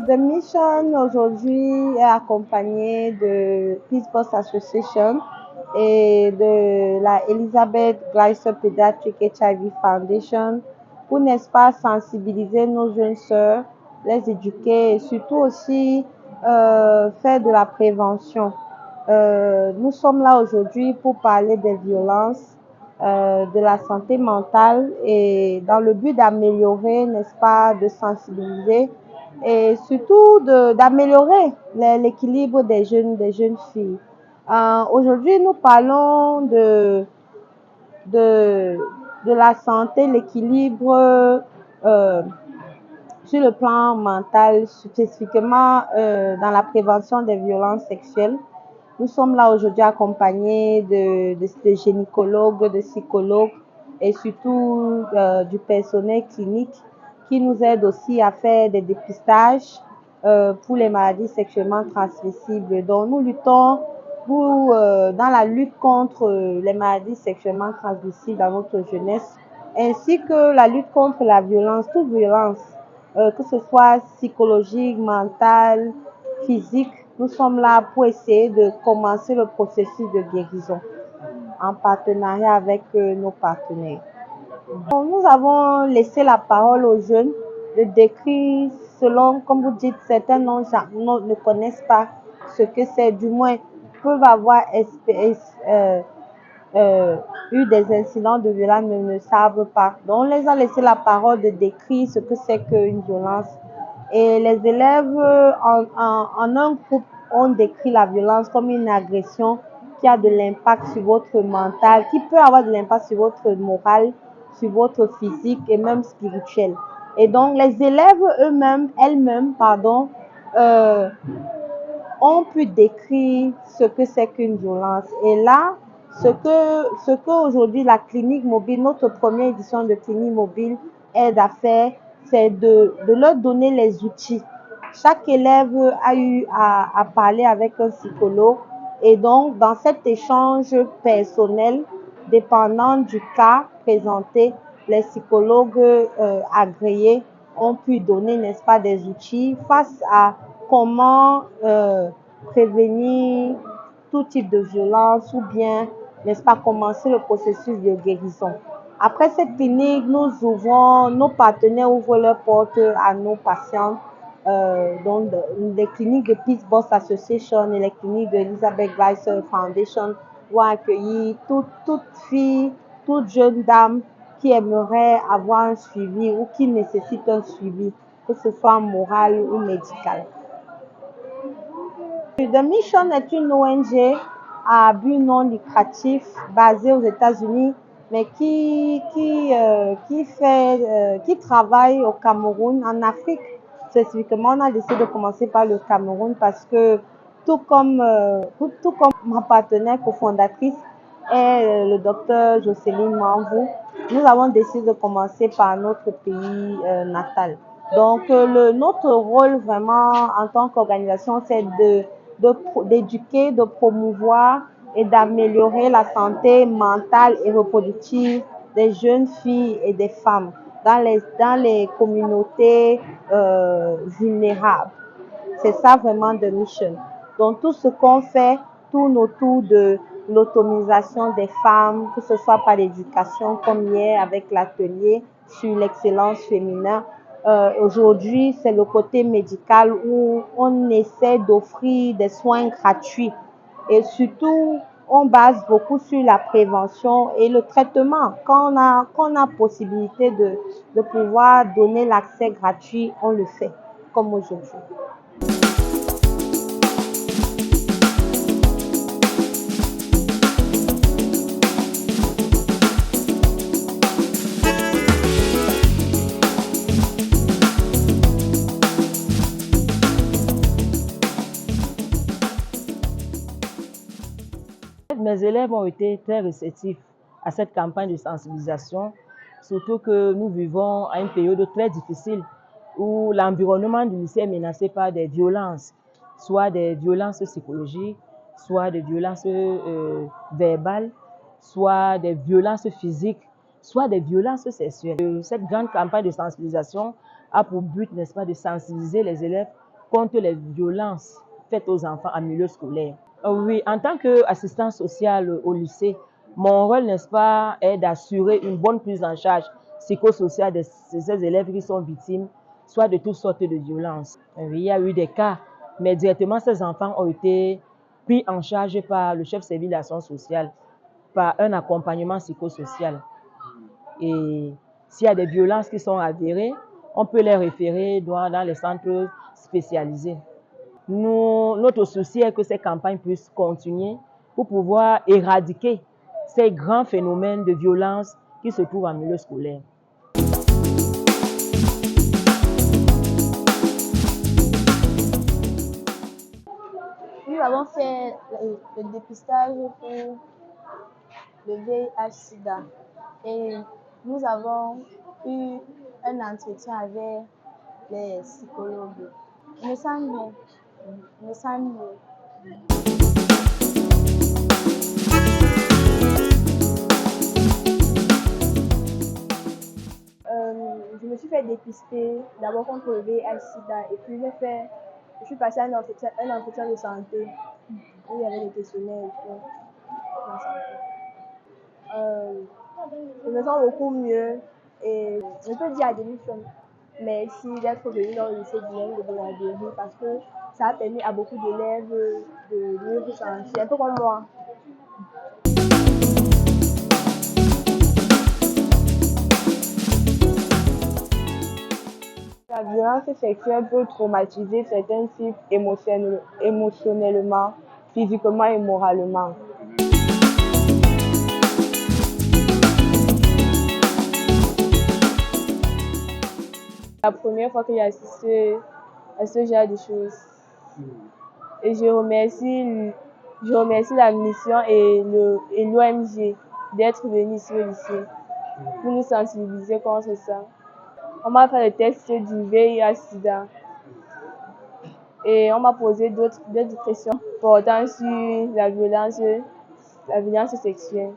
The Mission aujourd'hui est accompagnée de Peace Bus Association et de la Elizabeth Gleiser Pediatric HIV Foundation pour, n'est-ce pas, sensibiliser nos jeunes sœurs, les éduquer et surtout aussi faire de la prévention. Nous sommes là aujourd'hui pour parler des violences, de la santé mentale et dans le but d'améliorer, n'est-ce pas, de sensibiliser et surtout d'améliorer l'équilibre des jeunes filles. Aujourd'hui, nous parlons de la santé, l'équilibre sur le plan mental, spécifiquement dans la prévention des violences sexuelles. Nous sommes là aujourd'hui accompagnés de gynécologues, de psychologues et surtout du personnel clinique qui nous aide aussi à faire des dépistages pour les maladies sexuellement transmissibles. Donc nous luttons dans la lutte contre les maladies sexuellement transmissibles dans notre jeunesse, ainsi que la lutte contre la violence, toute violence, que ce soit psychologique, mentale, physique. Nous sommes là pour essayer de commencer le processus de guérison en partenariat avec nos partenaires. Donc, nous avons laissé la parole aux jeunes de décrire selon, comme vous dites, certains ne connaissent pas ce que c'est, du moins peuvent avoir eu des incidents de violence mais ne savent pas. Donc, on les a laissé la parole de décrire ce que c'est qu'une violence. Et les élèves, en un groupe, ont décrit la violence comme une agression qui a de l'impact sur votre mental, qui peut avoir de l'impact sur votre moral, sur votre physique et même spirituel. Et donc, les élèves elles-mêmes, ont pu décrire ce que c'est qu'une violence. Et là, ce que aujourd'hui la clinique mobile, notre première édition de clinique mobile aide à faire, c'est de leur donner les outils. Chaque élève a eu à parler avec un psychologue et donc dans cet échange personnel, dépendant du cas présenté, les psychologues agréés ont pu donner, n'est-ce pas, des outils face à comment prévenir tout type de violence ou bien, n'est-ce pas, commencer le processus de guérison. Après cette clinique, nos partenaires ouvrent leurs portes à nos patients. Donc, les cliniques de Peace Bus Association et les cliniques de Elizabeth Gleiser Foundation vont accueillir toute fille, toute jeune dame qui aimerait avoir un suivi ou qui nécessite un suivi, que ce soit moral ou médical. The Mission est une ONG à but non lucratif basée aux États-Unis, mais qui travaille au Cameroun, en Afrique. Spécifiquement, on a décidé de commencer par le Cameroun parce que tout comme ma partenaire cofondatrice est le docteur Jocelyne Manvou, nous avons décidé de commencer par notre pays natal. Donc, notre rôle vraiment en tant qu'organisation, c'est d'éduquer, de promouvoir et d'améliorer la santé mentale et reproductive des jeunes filles et des femmes dans les communautés vulnérables. C'est ça vraiment The Mission. Donc tout ce qu'on fait tourne autour de l'autonomisation des femmes, que ce soit par l'éducation comme hier avec l'atelier sur l'excellence féminin. Aujourd'hui, c'est le côté médical où on essaie d'offrir des soins gratuits et surtout, on base beaucoup sur la prévention et le traitement. Quand on a possibilité de pouvoir donner l'accès gratuit, on le fait, comme aujourd'hui. Mes élèves ont été très réceptifs à cette campagne de sensibilisation, surtout que nous vivons à une période très difficile où l'environnement du lycée est menacé par des violences, soit des violences psychologiques, soit des violences verbales, soit des violences physiques, soit des violences sexuelles. Cette grande campagne de sensibilisation a pour but, n'est-ce pas, de sensibiliser les élèves contre les violences faites aux enfants en milieu scolaire. Oui, en tant qu'assistant social au lycée, mon rôle, n'est-ce pas, est d'assurer une bonne prise en charge psychosociale de ces élèves qui sont victimes, soit de toutes sortes de violences. Oui, il y a eu des cas, mais directement, ces enfants ont été pris en charge par le chef service d'action sociale, par un accompagnement psychosocial. Et s'il y a des violences qui sont avérées, on peut les référer dans les centres spécialisés. Notre souci est que ces campagnes puissent continuer pour pouvoir éradiquer ces grands phénomènes de violence qui se trouvent en milieu scolaire. Nous avons fait le dépistage pour le VIH-Sida et nous avons eu un entretien avec les psychologues. Je me sens bien. Je me sens mieux. Je me suis fait dépister d'abord contre le VIH-Sida et puis je suis passée à un entretien de santé où il y avait des questionnaires et tout. La santé. Je me sens beaucoup mieux et je peux dire à demi-femme. Merci d'être venu dans le lycée bilingue de Bonadéry parce que ça a permis à beaucoup d'élèves de mieux se sentir, un peu comme moi. La violence sexuelle peut traumatiser certains types émotionnellement, physiquement et moralement. La première fois que j'ai assisté à ce genre de choses. Et je remercie la mission et l'OMG d'être venus ici au lycée pour nous sensibiliser contre ça. On m'a fait le test du VIH-Sida et on m'a posé d'autres questions portant sur la violence sexuelle.